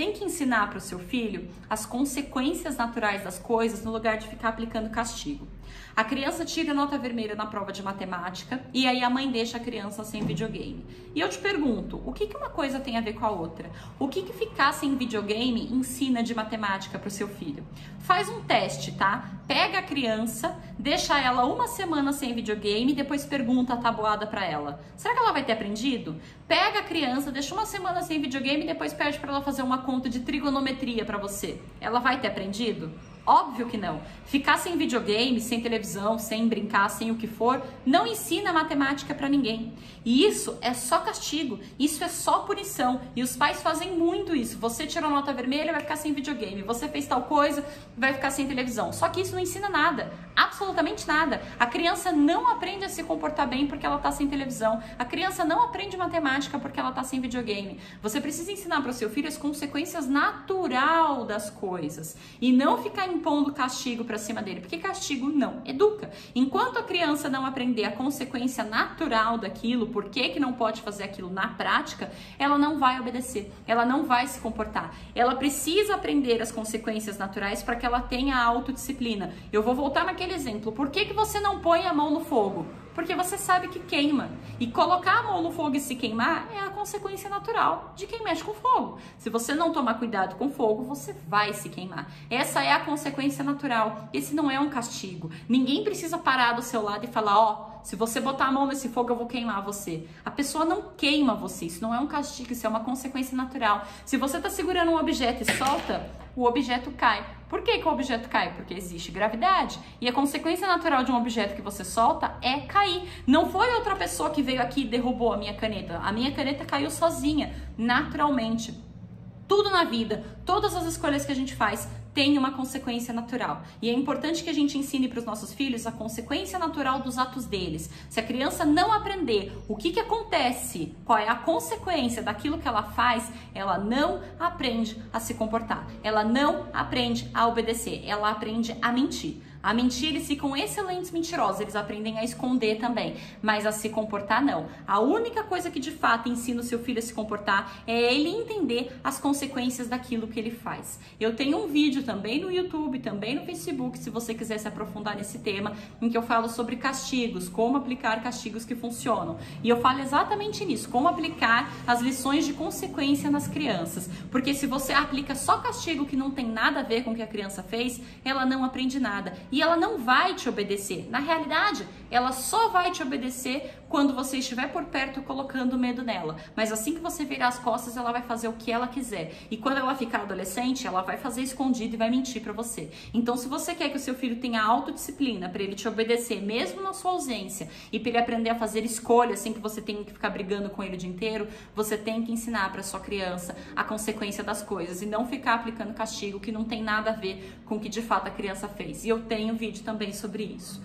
tem que ensinar para o seu filho as consequências naturais das coisas no lugar de ficar aplicando castigo. A criança tira nota vermelha na prova de matemática e aí a mãe deixa a criança sem videogame. E eu te pergunto, o que uma coisa tem a ver com a outra? O que ficar sem videogame ensina de matemática para o seu filho? Faz um teste, tá? Pega a criança, deixa ela uma semana sem videogame e depois pergunta a tabuada para ela. Será que ela vai ter aprendido? Pega a criança, deixa uma semana sem videogame e depois pede para ela fazer uma conta de trigonometria para você. Ela vai ter aprendido? Óbvio que não. Ficar sem videogame, sem televisão, sem brincar, sem o que for, não ensina matemática pra ninguém. E isso é só castigo, isso é só punição. E os pais fazem muito isso. Você tirou nota vermelha, vai ficar sem videogame. Você fez tal coisa, vai ficar sem televisão. Só que isso não ensina nada, absolutamente nada. A criança não aprende a se comportar bem porque ela tá sem televisão. A criança não aprende matemática porque ela tá sem videogame. Você precisa ensinar para o seu filho as consequências natural das coisas e não ficar impondo castigo para cima dele, porque castigo não educa. Enquanto a criança não aprender a consequência natural daquilo, por que não pode fazer aquilo na prática, ela não vai obedecer, ela não vai se comportar. Ela precisa aprender as consequências naturais para que ela tenha a autodisciplina. Eu vou voltar naquele exemplo. Por que você não põe a mão no fogo? Porque você sabe que queima. E colocar a mão no fogo e se queimar é a consequência natural de quem mexe com fogo. Se você não tomar cuidado com fogo, você vai se queimar. Essa é a consequência natural. Esse não é um castigo. Ninguém precisa parar do seu lado e falar, ó, se você botar a mão nesse fogo, eu vou queimar você. A pessoa não queima você. Isso não é um castigo, isso é uma consequência natural. Se você está segurando um objeto e solta, o objeto cai. Por que o objeto cai? Porque existe gravidade. E a consequência natural de um objeto que você solta é cair. Não foi outra pessoa que veio aqui e derrubou a minha caneta. A minha caneta caiu sozinha, naturalmente. Tudo na vida, todas as escolhas que a gente faz tem uma consequência natural. E é importante que a gente ensine para os nossos filhos a consequência natural dos atos deles. Se a criança não aprender o que acontece, qual é a consequência daquilo que ela faz, ela não aprende a se comportar. Ela não aprende a obedecer. Ela aprende a mentir. A mentir, eles ficam excelentes mentirosos, eles aprendem a esconder também, mas a se comportar não. A única coisa que de fato ensina o seu filho a se comportar é ele entender as consequências daquilo que ele faz. Eu tenho um vídeo também no YouTube, também no Facebook, se você quiser se aprofundar nesse tema, em que eu falo sobre castigos, como aplicar castigos que funcionam. E eu falo exatamente nisso, como aplicar as lições de consequência nas crianças. Porque se você aplica só castigo que não tem nada a ver com o que a criança fez, ela não aprende nada. E ela não vai te obedecer. Na realidade, ela só vai te obedecer quando você estiver por perto colocando medo nela. Mas assim que você virar as costas, ela vai fazer o que ela quiser. E quando ela ficar adolescente, ela vai fazer escondido e vai mentir pra você. Então, se você quer que o seu filho tenha autodisciplina para ele te obedecer, mesmo na sua ausência, e para ele aprender a fazer escolhas sem que você tenha que ficar brigando com ele o dia inteiro, você tem que ensinar para sua criança a consequência das coisas e não ficar aplicando castigo que não tem nada a ver com o que de fato a criança fez. E eu tenho vídeo também sobre isso.